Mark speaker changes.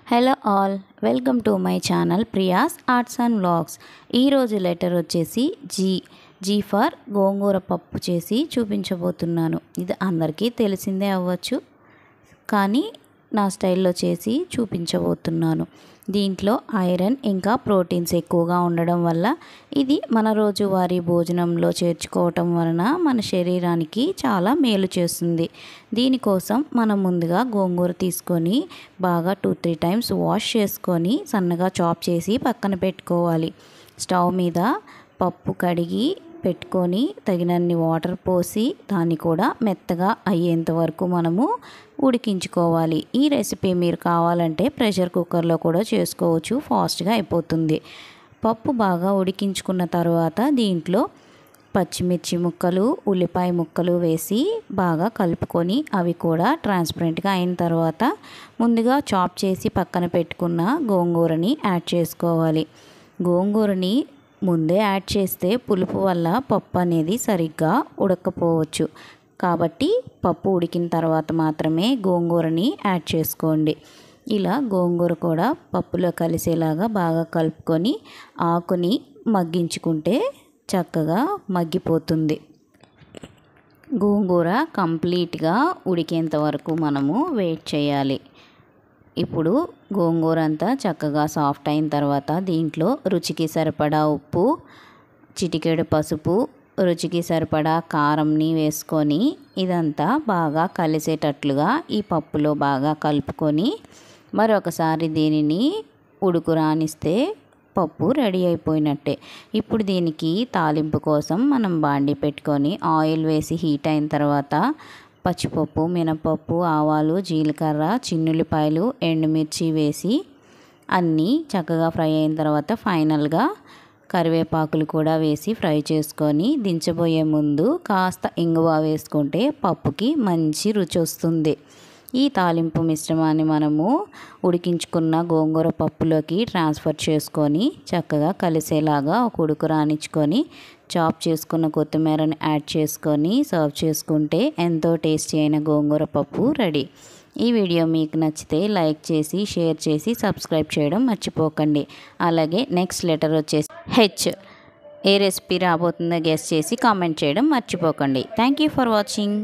Speaker 1: Hello all, welcome to my channel Priya's arts and vlogs. ఈరోజు letter వచ్చేసి G for గోంగూర పప్పు చేసి చూపించబోతున్నాను. ఇది అందరికీ తెలిసిందే అవ్వచ్చు, కానీ నా స్టైల్లో చేసి చూపించబోతున్నాను. దీంట్లో ఐరన్ ఇంకా ప్రోటీన్స్ ఎక్కువగా ఉండడం వల్ల ఇది మన రోజువారీ భోజనంలో చేర్చుకోవటం వలన మన శరీరానికి చాలా మేలు చేస్తుంది. దీనికోసం మనం ముందుగా గోంగూర తీసుకొని బాగా 2-3 టైమ్స్ వాష్ చేసుకొని సన్నగా చాప్ చేసి పక్కన పెట్టుకోవాలి. స్టవ్ మీద పప్పు కడిగి పెట్టుకొని తగినన్ని వాటర్ పోసి దాన్ని కూడా మెత్తగా అయ్యేంత వరకు మనము ఉడికించుకోవాలి. ఈ రెసిపీ మీరు కావాలంటే ప్రెషర్ కుక్కర్లో కూడా చేసుకోవచ్చు, ఫాస్ట్గా అయిపోతుంది. పప్పు బాగా ఉడికించుకున్న తర్వాత దీంట్లో పచ్చిమిర్చి ముక్కలు, ఉల్లిపాయ ముక్కలు వేసి బాగా కలుపుకొని అవి కూడా ట్రాన్స్పరెంట్గా అయిన తర్వాత ముందుగా చాప్ చేసి పక్కన పెట్టుకున్న గోంగూరని యాడ్ చేసుకోవాలి. గోంగూరని ముందే యాడ్ చేస్తే పులుపు వల్ల పప్పు అనేది సరిగ్గా ఉడకపోవచ్చు. కాబట్టి పప్పు ఉడికిన తర్వాత మాత్రమే గోంగూరని యాడ్ చేసుకోండి. ఇలా గోంగూర కూడా పప్పులో కలిసేలాగా బాగా కలుపుకొని ఆకుని మగ్గించుకుంటే చక్కగా మగ్గిపోతుంది. గోంగూర కంప్లీట్గా ఉడికేంత వరకు మనము వెయిట్ చేయాలి. ఇప్పుడు గోంగూర అంతా చక్కగా సాఫ్ట్ అయిన తర్వాత దీంట్లో రుచికి సరిపడా ఉప్పు, చిటికెడు పసుపు, రుచికి సరిపడా కారంని వేసుకొని ఇదంతా బాగా కలిసేటట్లుగా ఈ పప్పులో బాగా కలుపుకొని మరొకసారి దీనిని ఉడుకు రానిస్తే పప్పు రెడీ అయిపోయినట్టే. ఇప్పుడు దీనికి తాలింపు కోసం మనం బాండి పెట్టుకొని ఆయిల్ వేసి హీట్ అయిన తర్వాత పచ్చిపప్పు, మినపప్పు, ఆవాలు, జీలకర్ర, చిన్నుల్లిపాయలు, ఎండుమిర్చి వేసి అన్నీ చక్కగా ఫ్రై అయిన తర్వాత ఫైనల్గా కరివేపాకులు కూడా వేసి ఫ్రై చేసుకొని దించబోయే ముందు కాస్త ఇంగువ వేసుకుంటే పప్పుకి మంచి రుచి వస్తుంది. ఈ తాలింపు మిశ్రమాన్ని మనము ఉడికించుకున్న గోంగూర పప్పులోకి ట్రాన్స్ఫర్ చేసుకొని చక్కగా కలిసేలాగా ఒక ఉడుకు రానిచ్చుకొని చాప్ చేసుకున్న కొత్తిమీరని యాడ్ చేసుకొని సర్వ్ చేసుకుంటే ఎంతో టేస్టీ అయిన గోంగూర పప్పు రెడీ. ఈ వీడియో మీకు నచ్చితే లైక్ చేసి, షేర్ చేసి, సబ్స్క్రైబ్ చేయడం మర్చిపోకండి. అలాగే నెక్స్ట్ లెటర్ వచ్చేసి హెచ్. ఏ రెసిపీ రాబోతుందో గెస్ చేసి కామెంట్ చేయడం మర్చిపోకండి. Thank you for watching.